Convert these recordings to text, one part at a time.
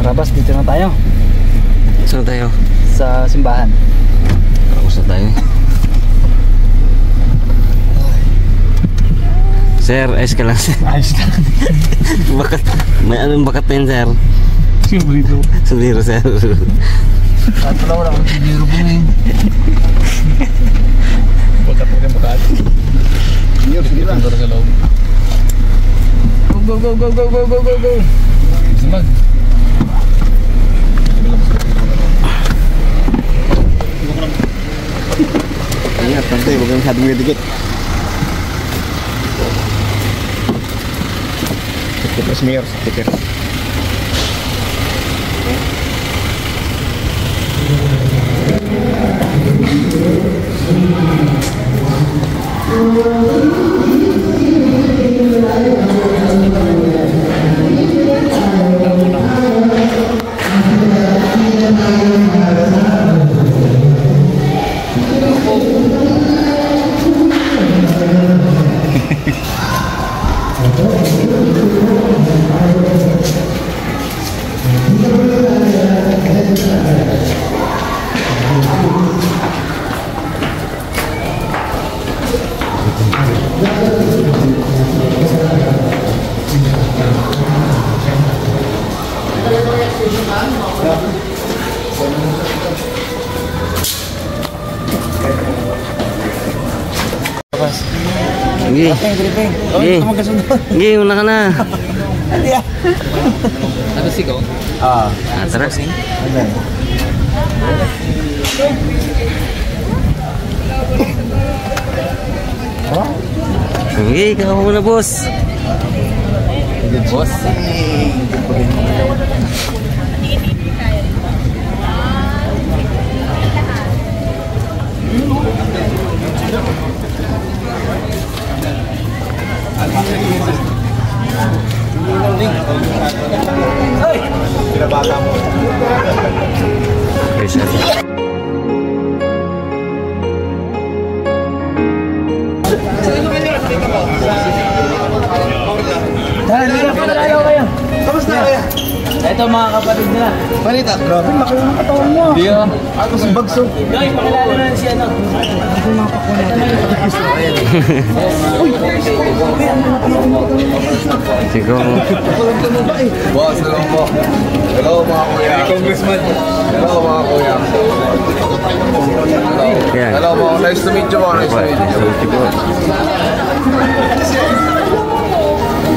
Rabas, dito na tayo. Saan tayo? Sa simbahan. Tapos na tayo. Sir, ayos ka lang, sir. Ayos lang. Bakat, may anong bakat na yun, sir? Sombrero. Sombrero, sir. At wala akong sombrero po ngayon. Bakat po yung bakat. Sige lang. Sa loob. Go, go, go, go, go, go, go, go. Simag. Ingat, tante, huwag kang masyadong medikit. Tipis mayor, sticker. Sige. Sige, una ka na. Ano sigaw? Tara. Sige, ikaw muna, boss. Boss? Pinabata mo. Okay, sir. Kamusta kayo? Ito mga kapatid nila. Balita, grabe, laki ng katawan mo. Di yun. Ako si Bagso. Guys, pakilala na si ano. Sigaw mo. Boss, hello po. Hello mga kuya. Congressman. Hello mga kuya. Yan. Hello po. Nice to meet you po. Nice to meet you. Salty po.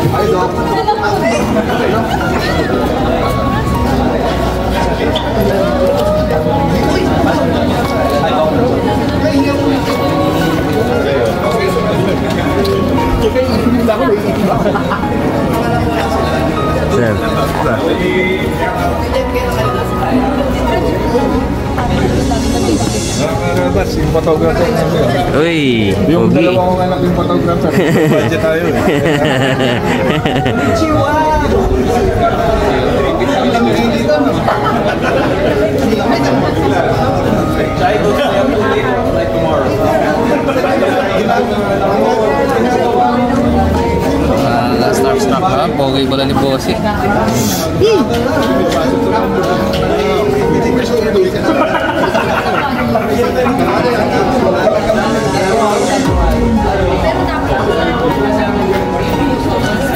Hi, Doc. Sir. Bas, yung photographer namin. Uy, Yung pogi. dalawa kong anak yung photographer. Budget tayo eh. Starstruck ha? Pogi pala ni Bossy.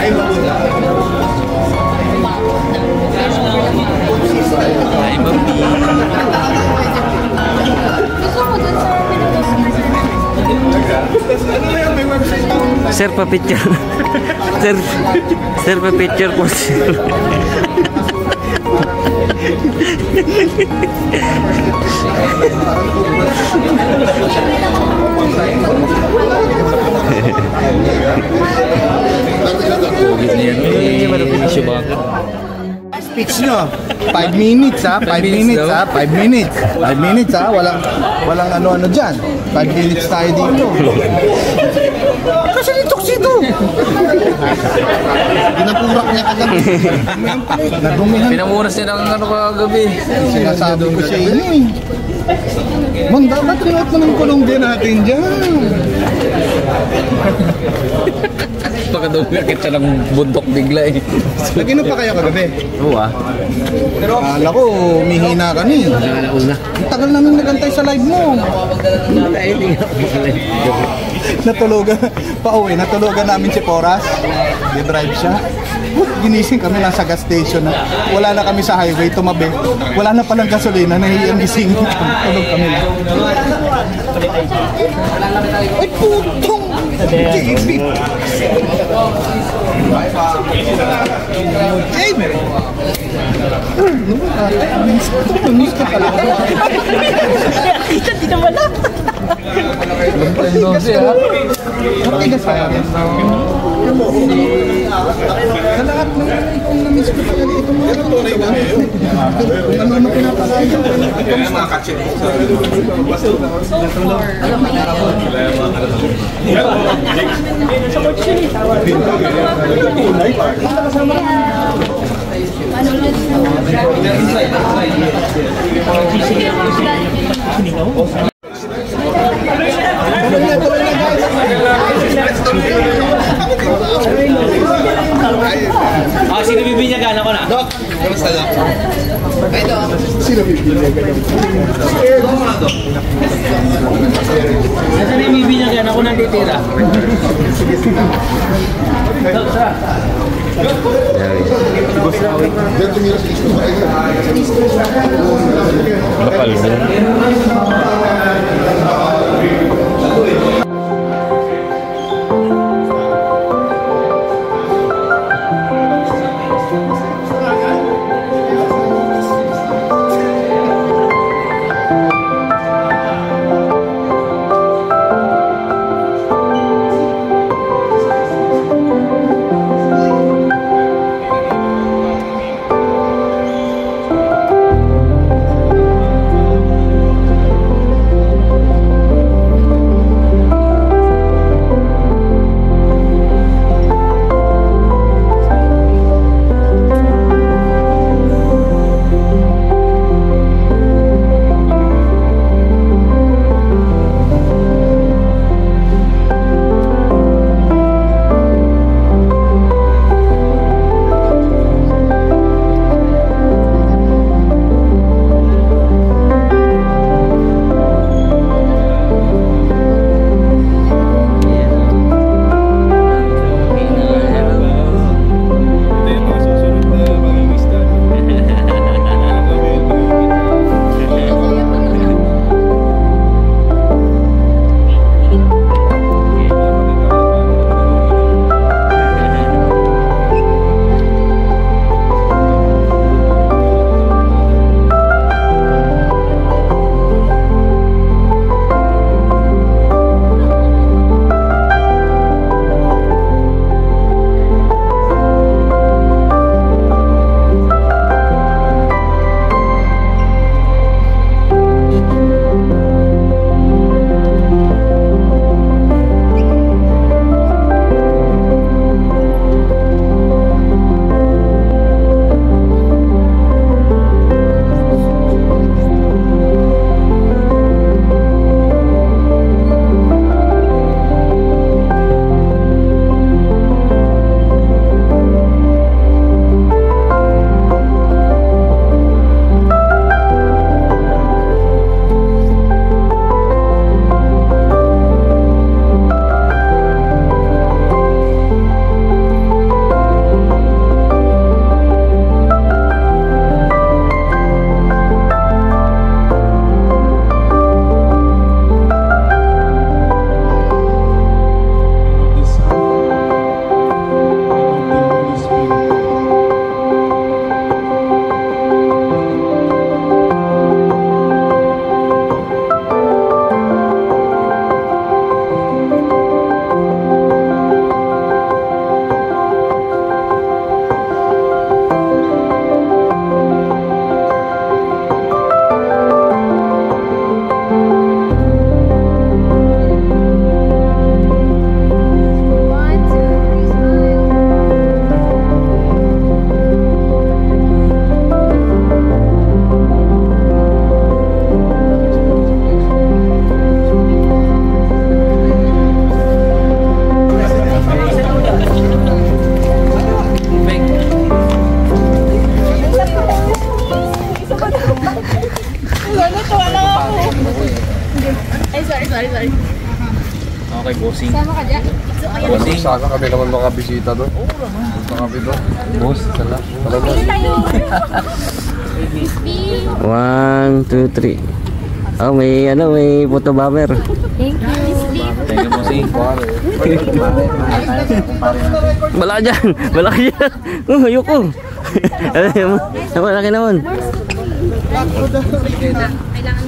Ay, Bambi. Sir, pa-picture. Sir, pa-picture po, sir. Pogi niya ni Chewbacca. Speech nyo. 5 minutes ha. 5 minutes ha. 5 minutes. 5 minutes ha. Walang ano-ano dyan. 5 minutes tayo dito. Kasi yung tuxedo. Pinapurak niya kagabi. Nadumihan. Pinamuras niya ng ano kagabi. Sinasabi ko sa inyo eh. Man, dapat rinat mo ng Colombia natin dyan. Pagkat daw nakita ng bundok bigla eh. Nag-inom pa kayo kagabi? Oo ah. Akala ko, umihina ka ni. Una. Ang tagal namin nagantay sa live mo. Natulugan, pauwi, natulugan namin si Poras. Di-drive siya. Ginising kami nasa gas station na. Wala na kami sa highway, tumabi. Wala na palang gasolina, nahihiyang gising. Tulog kami lang. Ay putong! JB! JB! Miss ka pala. Hindi naman na. Matigas pa yan. Sa lahat ng kung na-miss ko talaga itong mga kung ano pinapakain ko. Sino bibinyagan ako na? Dok, kamusta Dok? Ay Dok. Sino bibinyagan? Saan yung bibinyagan ako nang titira? bossing. Sama ka dyan? Bossing. Sana kami naman mga bisita doon. Punta kami doon. Boss, sala. Tara na. Pili tayo. 1, 2, 3. Oh, may photo bomber. Thank you. Thank you, bossing. Bala ka dyan. Bala ka dyan. Ayoko. Malaki naman.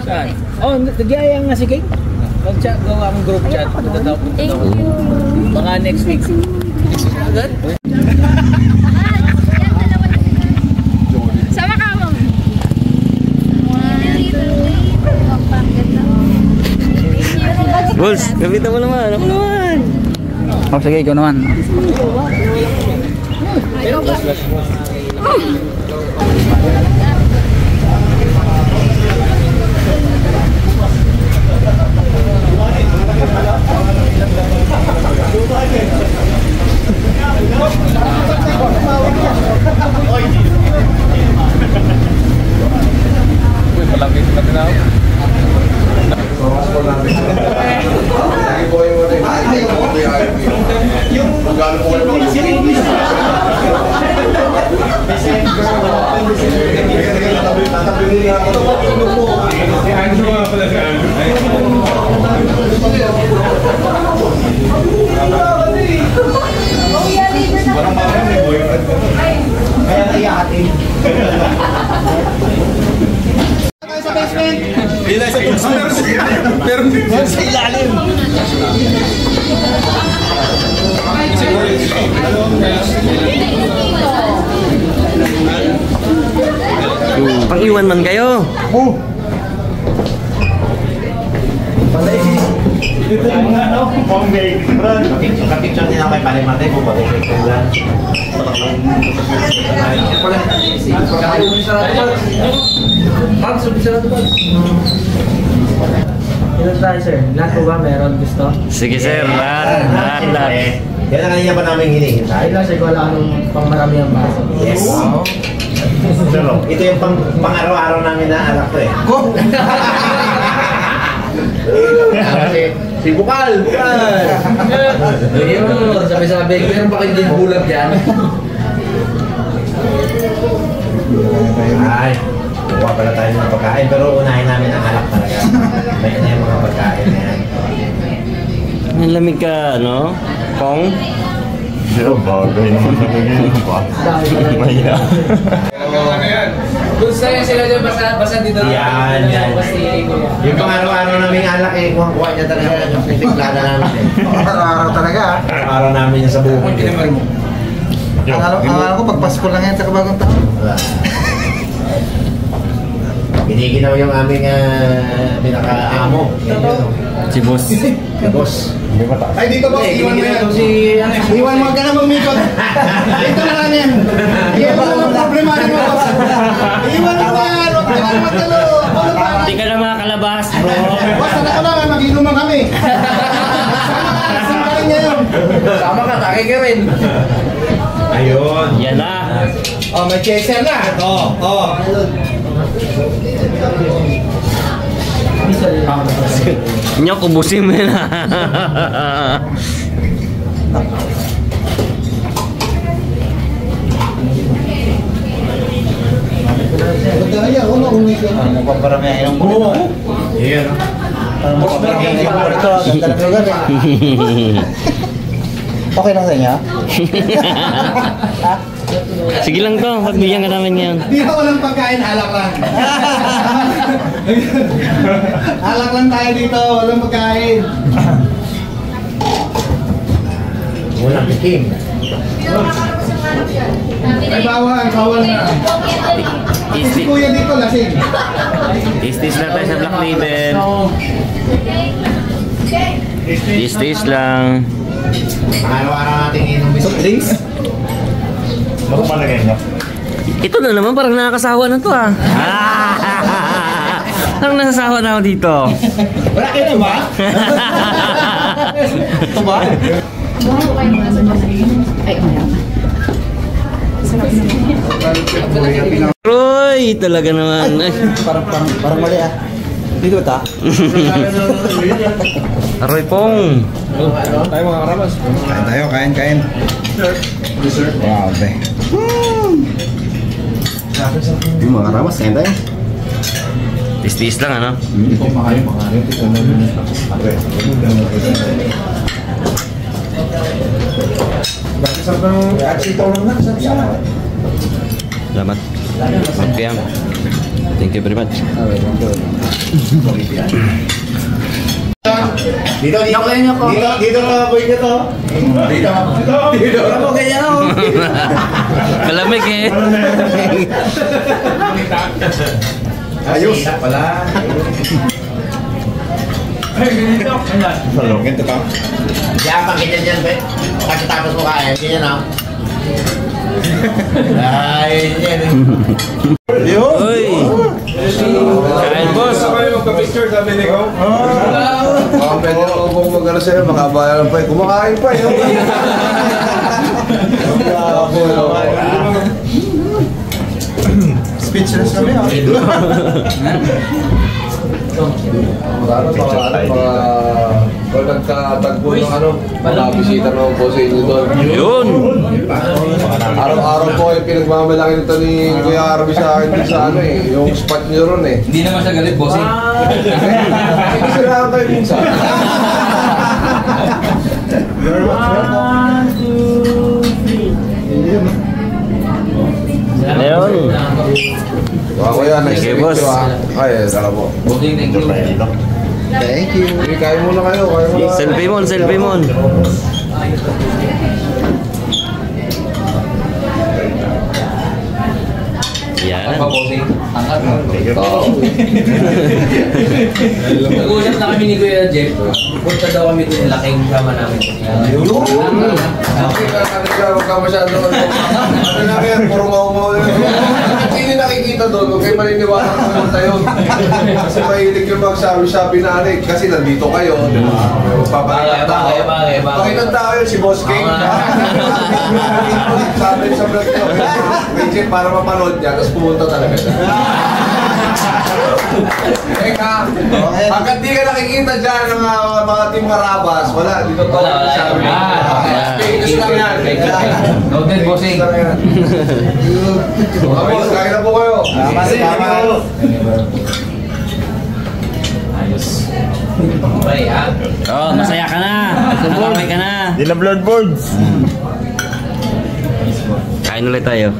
Saan? Oh, nagyaya nga si King. Mag-chat, gawa ang group chat. Punta daw. Thank you. Baka next week. Agad? Sama ka mo. Bulls, kapita mo naman. Ako naman. Oh, sige, ikaw naman. Uy, malaki sila din ako. Pang-iwan man kayo. Kapicture nila kay Palimate kung bakit lang. Ilan tayo, sir? Lahat po ba meron gusto? Sige sir, lahat. Yan ang kanina pa namin hinihintay. Ay lang, sir, wala anong pang marami ang baso. Yes. Ito yung pang-araw-araw namin na anak ko eh. Si Bukal! Ayun, sabi-sabi, meron ba kayo din bulag dyan? Ay, kuha pala tayo ng pagkain pero unahin namin ang alak talaga. May na yung mga pagkain na yan. Ang lamig ka, ano? Kong? Bagay naman Gusto yan sila dyan, basta dito. Yan. Yung pang-araw-araw namin alak eh, kuha niya talaga yung tiklada namin eh. Araw-araw talaga. Araw-araw namin yung sa buhay. Akala ko pag Pasko lang yan sa bagong taon. Wala. Biniginaw yung aming pinaka-amo. Si boss. Si boss. Ay, dito boss, iwan mo yan. Iwan mo ka na magmikot. Dito na lang yan. Iwan mo ang problema mo boss. Iwan mo yan. Huwag ka na magtalo. Hindi ka na mga kalabas, bro. Boss, sana ko lang, mag-inuman kami. Sama ka rin ngayon. Sama ka, takay ka rin. Ayun. Yan na. Oh, may chaser na. Oh. Nyok, ubusin mo yan. Ganda na yan. Una, umikot. Mapaparamihan yung buho. Yan. Mapaparamihan yung buho. Ito, ganda na lugar eh. Okay lang sa inyo? Sige lang to, pagbigyan ka namin yan. Di ako walang pagkain, alak lang. Alak lang tayo dito, walang pagkain. Walang piking. Ay, bawal na. Si kuya dito, lasing. Tis-tis lang tayo sa Black Label. Tis-tis lang. Araw-araw natin inom soft drinks. Ano pa lagay niyo? Ito na naman, parang nakakasawa na to ah. Parang nasasawa na ako dito. Wala kayo ba? Ito ba? Ay, Roy, talaga naman. Ay, Parang mali ah. Dito ta. Aroy pong. Tayo mga karamas. Kain tayo, kain. Wow, be. Yung mga karamas, kain tayo. Tis-tis lang ano? Salamat. Okay. Thank you very much. Dito ka, boy ka to. Dito ako ganyan ako. Kalamig eh. Ayos. Pala. Ganito ka. Kaya pang ganyan dyan, be. Pagkatapos mo kaya, ganyan ako. Ay, yan. Uy! Kain boss! Magka-picture sabi ni Kong. Baka pwede na kung mag-ano sa'yo, makabayaran pa eh. Kumakain pa eh. Speechless kami ah. Kung nagtatagpo ng mga bisita ng po sa inyo doon. Yun! Araw-araw po yung pinagmamalaki nito ni Kuya Arby sa akin din sa yung spot niyo ron eh. Hindi naman siya galit, bossing. Hindi sila kayo minsan. Ayun! Kuya, nice Sige, to meet boss. you ah. Ay, dala po. Bossing, thank you. Thank you. Sige, kain muna kayo. Selfie mon, selfie mon! Yan. Apa, bossing? Angkat mo. Nag-uusap na kami ni Kuya Jeff. Punta daw kami doon laking kama namin. Huwag ka masyado. Ano lang yan, puro mau-mau. Hindi nakikita doon, huwag kayo maniniwala kung pumunta yun. Kasi mahilig yung magsabi-sabi na kasi nandito kayo. Papakita tayo. Pakita tayo si Boss King. Sabi sa vlog nyo. May Jeff para mapanood niya, tapos pumunta talaga siya. Teka, pagkat di ka nakikita dyan ng mga team Karabas, wala, dito to. Status lang yan. Noted, bossing. Boss, kain na po kayo. Ayos. Okay, ha? Oh, masaya ka na! Nakakay ka na! Di na bloodboards. Kain ulit tayo.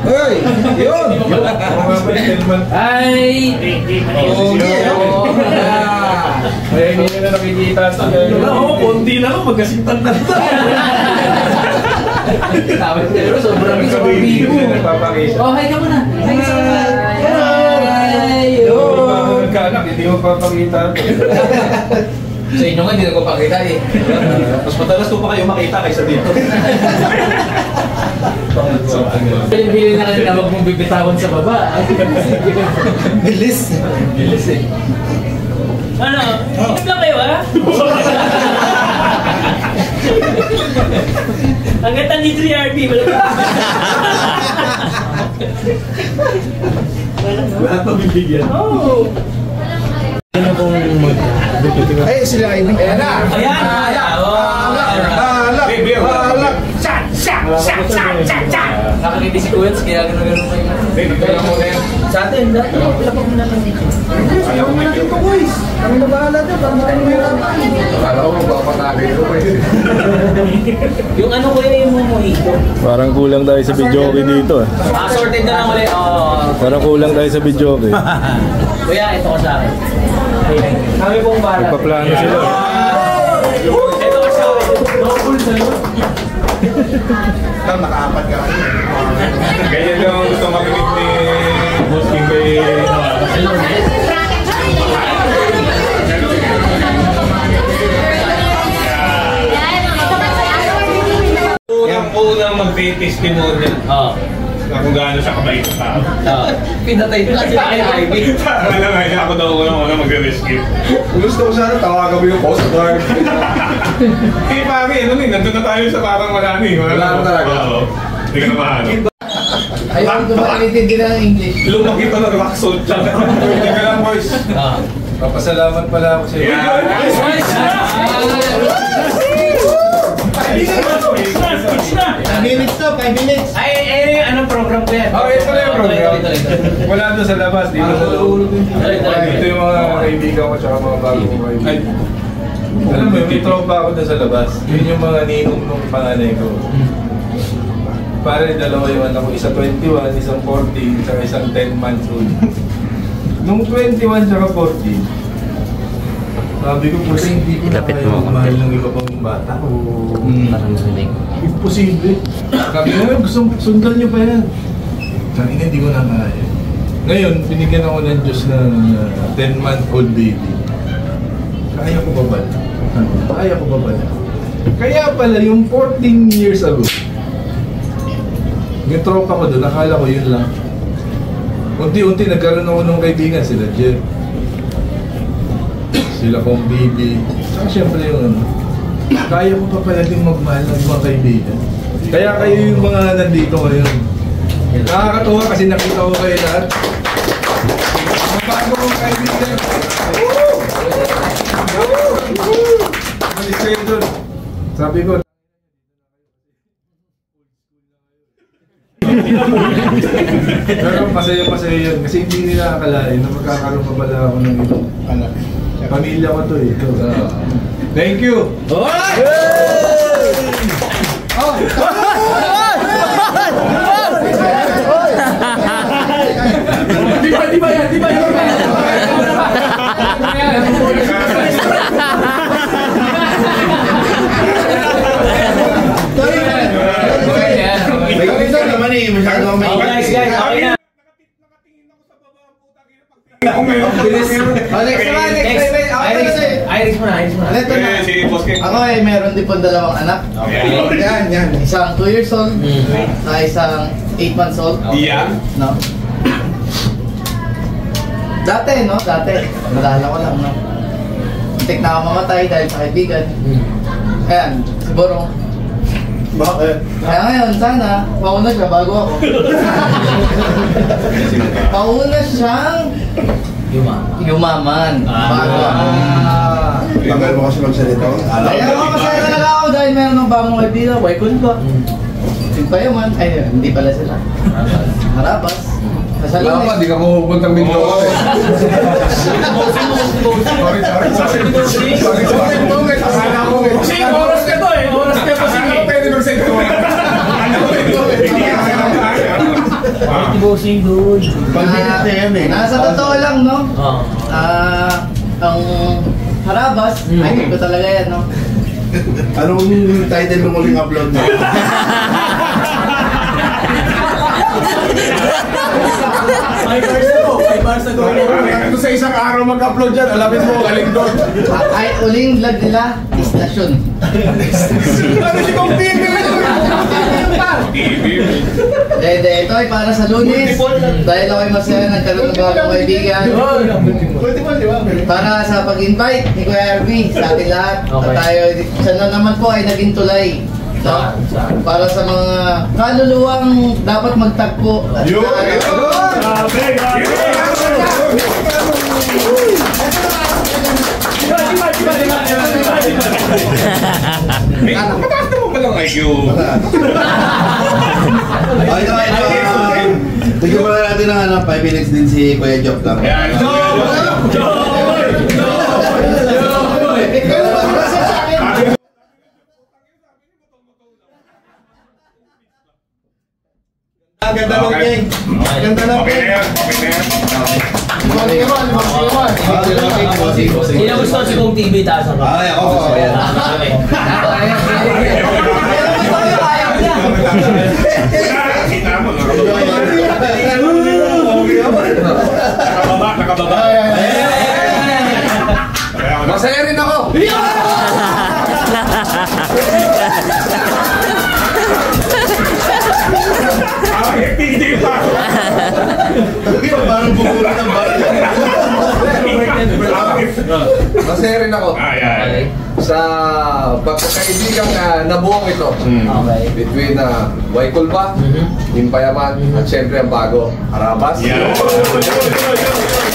Hey! Yun! Ay! Ay, hindi na nakikita sa Konti lang ako, magkasintan na ito. Pero sobrang bigo. Oh, hi ka muna. Hi ka muna. Hi! Nagkaanak, hindi mo papakita. Sa inyo nga, hindi na ko pakita eh. Mas madalas ko pa kayo makita kaysa dito. Bilin na kanina wag mong bibitawan sa baba. Bilis. Bilis eh. Ano? Itim lang kayo, ha? Hanggang nandito ni RP, wala ka. Wala pa bibigyan. Oo. Ay, sila Ivy. Ayan na! Ayan! Alak! Alak! Shot! Shot! Shot! Shot! Shot! Shot! Nakakiti si Kuwens, kaya gano'n pa yun. Dito lang muna yan. Sa atin, dati wala pa muna kami. Ayaw mo natin ito, boys. Kami na bahala doon. Kami na mahirapan. Akala ko magpapatake ko pa yun. Yung ano ko yun yung mojito. Parang kulang tayo sa video okay dito eh. Sorted na lang ulit. Parang kulang tayo sa video okay. Kuya, ito ko sa akin. Kami pong bahala. Nagpaplano sila. Ito ko sa akin. Double sa loob. Nakaapat ka. Ganyan lang gusto makinig ni Boss King kay unang mag-testimonial na kung gaano siya kabait sa tao. Pinatay nila sila kay Ivy. Wala nga niya ako daw unang magre-rescue. Gusto ko sana tawagan mo yung Coast Guard. Eh pare, nandun na tayo sa parang wala na eh. Wala na talaga. Oo. Hindi ka na mahanap. Ayaw ko makalitin din ng English. Lumaki pa ng rock salt lang. Teka lang, boys. Papasalamat pala ako sa iyo. 5 minutes to, 5 minutes. Ay, anong program ko yan? Ito na yung program. Wala doon sa labas, dito sa loob. Ito yung mga kaibigan ko tsaka mga bago ko kaibigan. Alam mo, may tropa ako doon sa labas. Yun yung mga ninong nung panganay ko. Pare, dalawa yung anak ko. Isa 21, isang 14, tsaka isang 10 months old. Nung 21 tsaka 14, sabi ko kasi hindi ko na kaya mahal ng iba pang bata. Imposible. Sabi ko, gusto sundan nyo pa yan. Sabi nga, hindi ko na kaya. Ngayon, binigyan ako ng Diyos ng 10-month-old baby. Kaya ko ba ba? Kaya ko ba ba? Kaya pala, yung 14 years ago, yung tropa ko doon, nakala ko yun lang. Unti-unti nagkaroon ako ng kaibigan, sila Jeff. Sila kong baby. Saka syempre yung ano, kaya ko pa pala din magmahal ng mga kaibigan. Kaya kayo yung mga nandito ngayon. Nakakatuwa kasi nakita ko kayo lahat. Mga bago kong kaibigan. Malis kayo doon. Sabi ko, pero masaya yun kasi hindi nila akalain na magkakaroon pa pala ako ng ibang anak. Pamilya ko to eh. Thank you! Di ba yan? Guys, okay na. Iris mo na. Ito na. Ako meron din po dalawang anak. Yan. Isang 2 years old, na isang 8 months old. Yeah. No? Dati. Nalala ko lang, no? Muntik na ako mamatay dahil sa kaibigan. Ayan, siguro. Bakit? Kaya ngayon, sana, mauna siya bago ako. Mauna siyang yumaman. Bago ako. Tagal mo kasi magsalita. Kaya ako masaya talaga ako dahil meron ng bagong kaibigan. Waikun ba? Payaman. Ay, hindi pala sila. Harabas. Wala ka, di ka pupuntang Mindoro eh. Sorry. Akala ko eh. Kasi oras ka to eh. Oras ka pa sige. Pwede mag-send ko. Bossing dude. Nasa totoo lang, no? Ang Harabas, ay ko talaga yan, no? Anong title ng muling upload mo? May bars ago. Kung sa isang araw mag-upload yan, alapin mo, galing doon. Ay, uling vlog nila, istasyon. Ano si Kong TV? Dede, ito ay para sa Lunes. Dahil ako'y masaya nagkaroon ng bagong kaibigan. Para sa pag-invite ni Kuya RV sa ating lahat. At tayo, siya na naman po ay naging tulay. No? Para sa mga kaluluwang dapat magtagpo. Mataas mo palang IQ. Tignan mo na natin ang 5 minutes din si Kuya Job lang. Ganda ng cake. Ganda ng cake. Okay na yan. Sino gusto si Kong TV taas ako? Ay, ako. Kita mo. Nakababa. Masaya rin ako. Hindi pa. Parang bubulong ng bahay. masaya rin ako. Okay. Sa pagkakaibigan na nabuong ito. Okay. Between Waikulba, Himpayaman, at syempre ang bago, Harabas.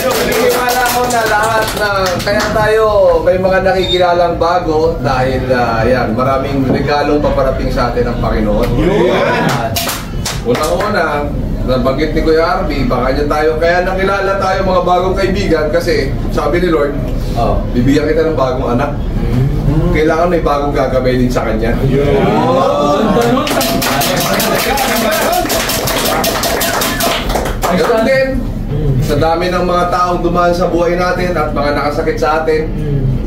Naniniwala ako na lahat na kaya tayo may mga nakikilalang bago dahil yan, maraming regalong paparating sa atin ng Panginoon. Unang-una, nabanggit ni Kuya Arby, baka niya tayo, kaya nakilala tayo mga bagong kaibigan kasi sabi ni Lord, bibigyan kita ng bagong anak. Kailangan may bagong gagawin din sa kanya. Ganun din, sa dami ng mga taong dumaan sa buhay natin at mga nakasakit sa atin,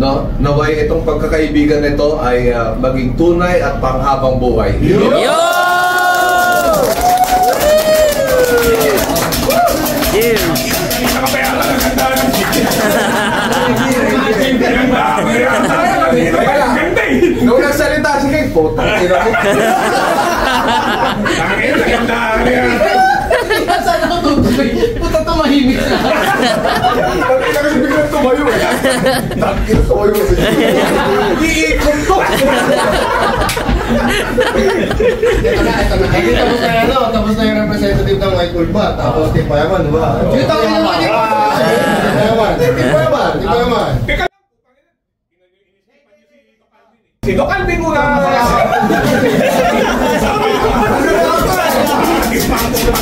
no, naway itong pagkakaibigan nito ay maging tunay at panghabang buhay. Nung nagsalita si Kate, puta, tira mo. Saan ako tutuloy? Puta, tumahimik na. Bakit kasi biglang tumayo eh? Bakit tumayo eh? Iikot ko! Ito na. Tapos na yung representative ng Waikulba. Tapos Himpayaman, di ba? Ito na naman yung Himpayaman. Si Doc Alvin muna!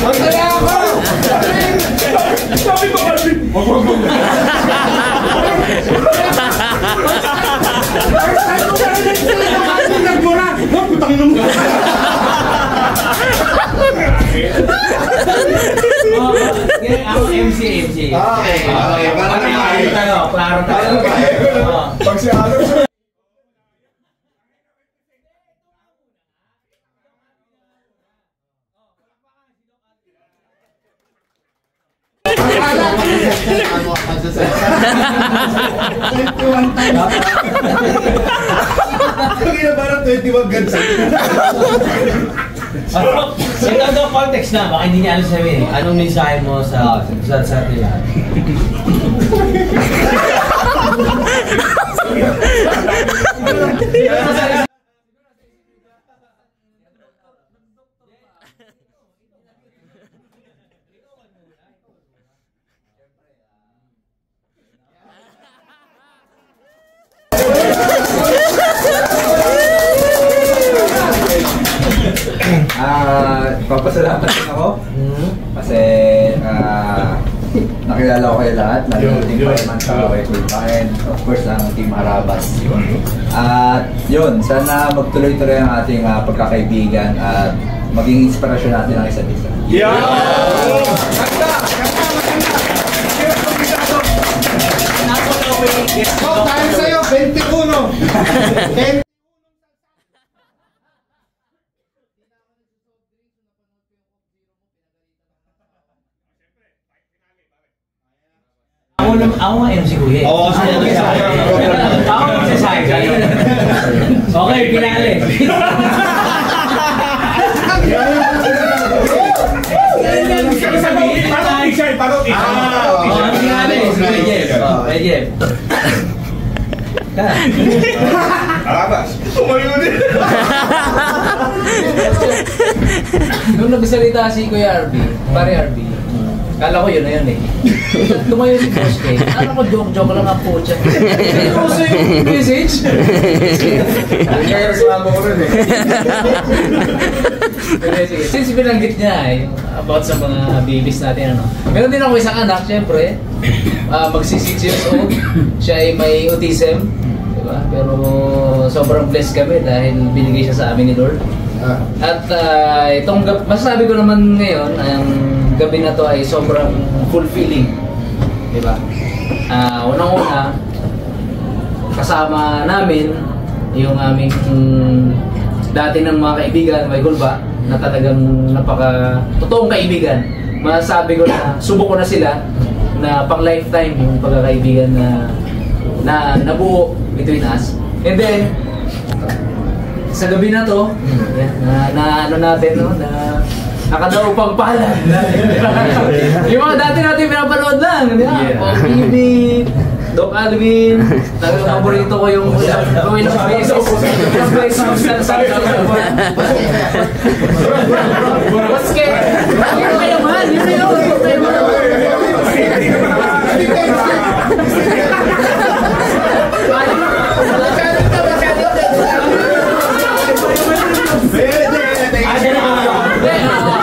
Magkaya ako! Sabi ko Alvin! Wag! Nagmura! Wag, putang ino mo! Ako MC. Okay. Klaro tayo. Pag si Alex... Kaya parang 21 guns. Ito daw context na, baka hindi niya alam sabihin. Anong mensahe mo sa ating lahat? Papasalamat din ako kasi nakilala ko kayo lahat, lalo na Team Fireman sa Waikulba and of course ang Team Harabas. At yun, sana magtuloy-tuloy ang ating pagkakaibigan at maging inspirasyon natin ang isa't isa. Dahil sa'yo, 21! Ako nga MC Kuya. Oo, Ako magsasabi. Okay, pinali. Jeff. Harabas! Tumayo din! Nung nagsalita si Kuya Arby, pare Arby, kala ko yun na yun eh. Tumayo si Boss K. Alam ko, joke lang ang po siya. Seryoso yung message? Kaya reklamo ko rin eh. Since binanggit niya about sa mga babies natin, ano. Meron din ako isang anak, syempre. Magsi 6 years old. Siya ay may autism. Diba? Pero sobrang blessed kami dahil binigay siya sa amin ni Lord. At itong masasabi ko naman ngayon, ang gabi na to ay sobrang fulfilling. Diba? Unang-una, kasama namin yung aming dati ng mga kaibigan, Waikulba, na talagang totoong kaibigan. Masasabi ko na subok ko na sila na pang lifetime yung pagkakaibigan na nabuo between us. And then sa gabi na to, na ano natin, no, na nakadaupang palad. Yung mga dati natin pinapanood lang, di ba? Pag-ibig, Doc Alvin, talagang paborito ko yung gawin ng basis sa Baske! Yun kayo man! Yun kayo man!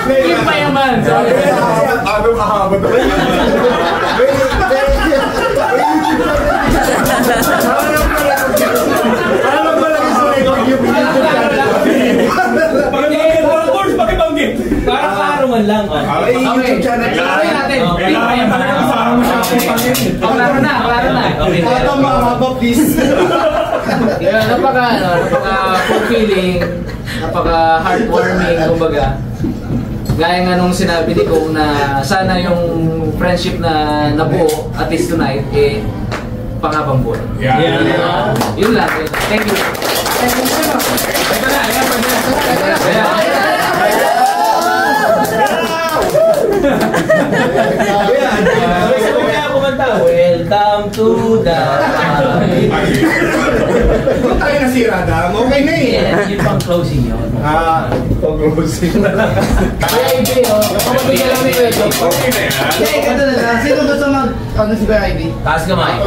Yung payaman! Parang kaarawan lang. Okay, tuloy natin. Klaro na. please. Napaka-fulfilling, napaka-heartwarming, kumbaga. Gaya nga nung sinabi ni Kong na sana yung friendship na nabuo at least tonight, panghabang buhay. Yun lang. Thank you. Ito na, welcome to the Kung tayo nasira na, okay na eh. Yung pang closing yun. Pag-closing na lang. Kaya Ivy, kapatid ka lang ni Kuya Joe. Ito na lang. Sino gusto mag... Ano si Kuya Ivy? Taas kamay.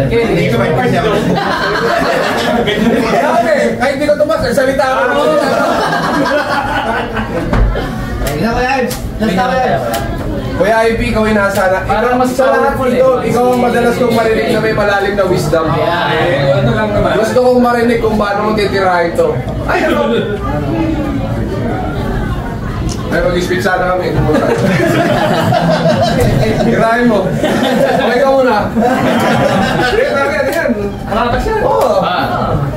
Hindi ka may parsya. Kahit hindi ko tumas, salita ako. Ina Kuya Ivy. Nasta Kuya Ivy. Kuya Ivy, ikaw ay nasa na. Parang mas sa lahat powerful ito, eh. ikaw ang madalas kong marinig na may malalim na wisdom. Ano lang naman. Gusto kong marinig kung paano mo titira ito. Ay, ano? Ay, mag-speech sana kami. Tirahin mo. Okay ka muna. Yan. Nakakatas yan? Oo.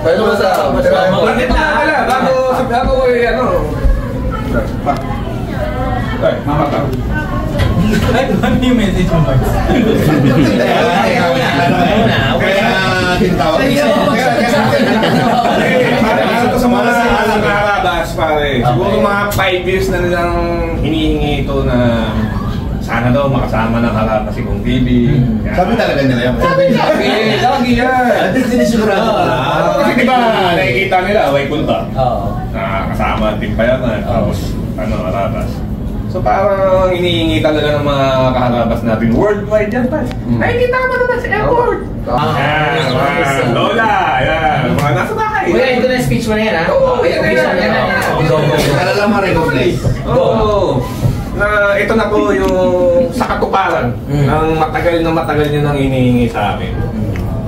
Pwede mo sa tirahin mo. Bakit na? Bago ko ano. Ay, mama ka. Ay, ano yung message mo ba? Sa mga Arabas, pare. Siguro mga 5 years na nilang hinihingi ito na sana daw makasama ng Arabas si Kong TV. Sabi talaga nila yan. Lagi yan. Hindi sinisigurado. Kasi diba nakikita nila, away punta. Kasama din payaman. Tapos Arabas. So parang hinihingi talaga ng mga kaharabas natin worldwide yan, pa. Ay, kita mo naman sa airport! Lola! Yan! Mga nasa bahay! Kuya, ito na speech mo na yan, ha? Oo, yan na yan! Kalala ma-recognize. Oo! Na ito na po yung sa katuparan ng matagal nyo nang hinihingi sa amin.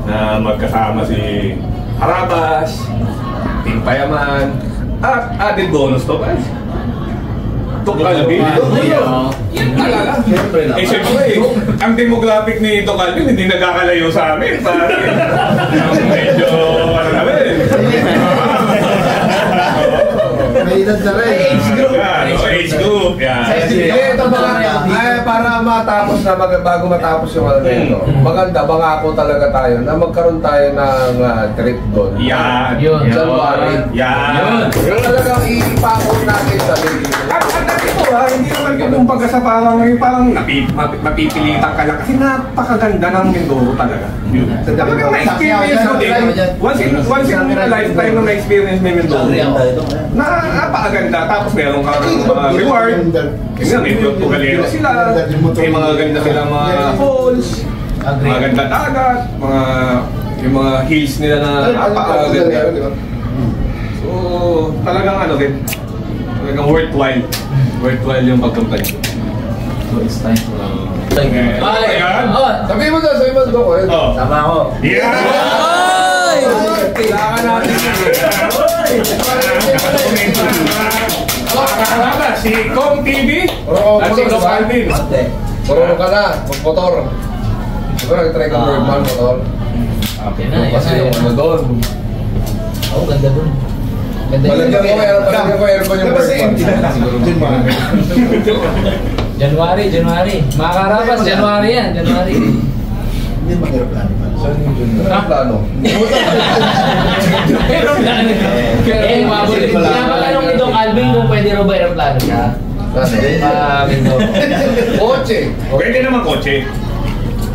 Na magkasama si Harabas, Team Payaman, at added bonus to, guys. Doc Alvin. Yan talaga. Eh, siyempre, ang demographic ni Doc Alvin hindi nagkakalayo sa amin. Medyo, ano namin. May edad na rin. Age group. Ito mga, para matapos na, bago matapos yung ano nito, maganda, bangako talaga tayo na magkaroon tayo ng trip doon. Yan. Yun. January. Yan. Yun talagang ipakot natin sa video. At ito hindi naman kumbaga sa parang mapipilitan ka lang kasi napakaganda ng Mindoro talaga. Talagang na-experience mo din. Once in a lifetime na na-experience mo yung Mindoro. Napakaganda. Tapos meron ka mga reward. May tugalero sila. May mga ganda silang mga falls. Mga ganda dagat. Yung mga hills nila na napakaganda. So talagang ano rin. Talagang worthwhile. Worthwhile yung pagpunta niyo. So it's time for... Sabihin mo doon, Sama ako. Yeah! Kailangan natin. Mga si Kong TV at si Doc Alvin. Marunong ka na, mag-motor. Siguro nag-try ka normal motor. Okay na, Kasi yung ano doon. Oo, ganda dun. Palagyan ko aircon yung bird January. Mga karabas, January yan, January. Hindi mag-aeroplano pa. plano. Pinapatanong ni Doc Alvin kung pwede rin ba aeroplano siya. Kotse. Pwede naman kotse.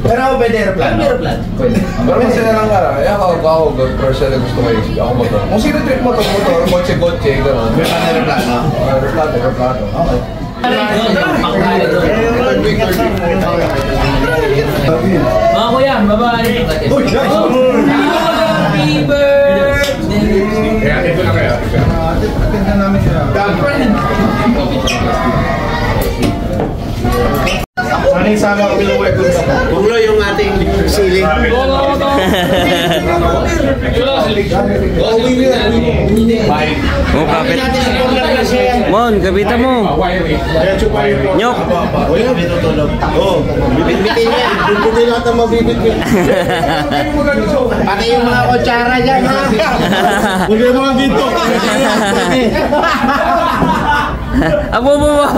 Pero ako pwede aeroplano. Aeroplano. Pwede. Pero masaya lang ka. Ako, personally gusto ko yung ako motor. Kung sino trip motor, kotse, gano'n. May aeroplano. Aeroplano. Okay. Mga kuya, bye-bye. Happy birthday. Kaya ito na kaya. Atin namin siya. Ano yung sama ko binuwi ko sa Pulo yung ating ceiling. Oh, kapit. Mon, kapitan mo. Nyok. Wala, may tutulog. Oo, bibit-bitin yan. Bibit lahat ang mabibit-bit. Pati yung mga kutsara dyan, ha? Huwag yung mga dito. Abo mo ba?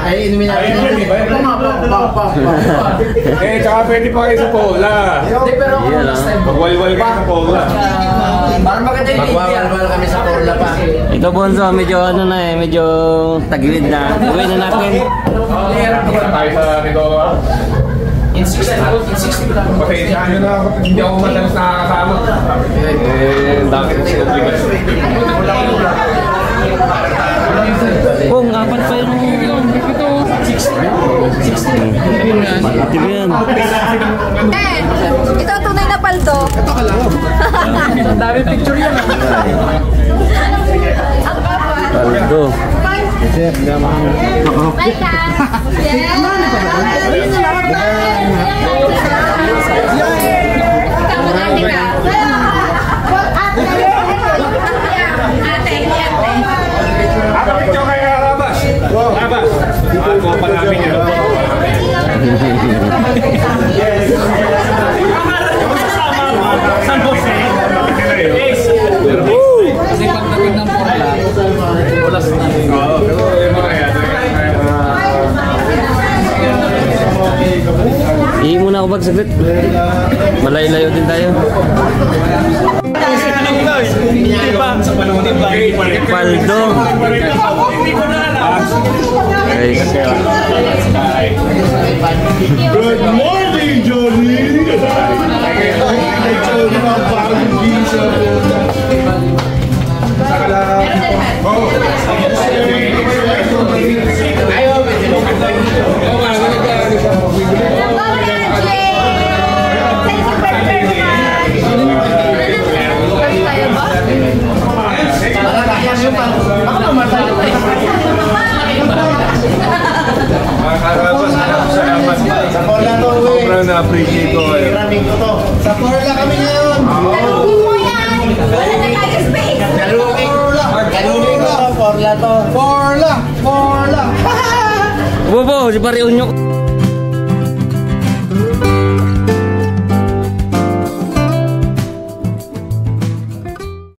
Ay, inumin natin. Eh, tsaka pwede pa kayo sa Pola. Hindi, pero ako Yeah, last time. Magwalwal kayo sa Pola. Para maganda yung video. Magwawal kami sa Porla pa. Ito Bonzo, medyo ano na eh, medyo tagilid na. Uwi na natin. Tayo sa Mindoro. In 60 lang. Pasensya nyo na ako, hindi ako madalas nakakasama. Dami ko sa obligasyon. Kung apat pa yung ito. 60. Ito yan. Ito ang tunay na paldo. Ang dami picture yan. Ang kapal. Paldo. Bye, guys. Ako picture kayo Rabas. Rabas. Ako pa namin yun. San Jose. Kasi pagdating ng Porla, ulas na. Oo, pero yung mga yan. Ihi muna ako saglit. Malayo-layo din tayo. Paldo. Guys. Good morning, Johnny! Johnny, mga bagong visa. Sobrang na-appreciate ko kayo. Sa Porla kami ngayon. Talugin mo yan. Wala na tayo space. Galugin to, Porla to. Porla! Bobo, si Pari Unyok.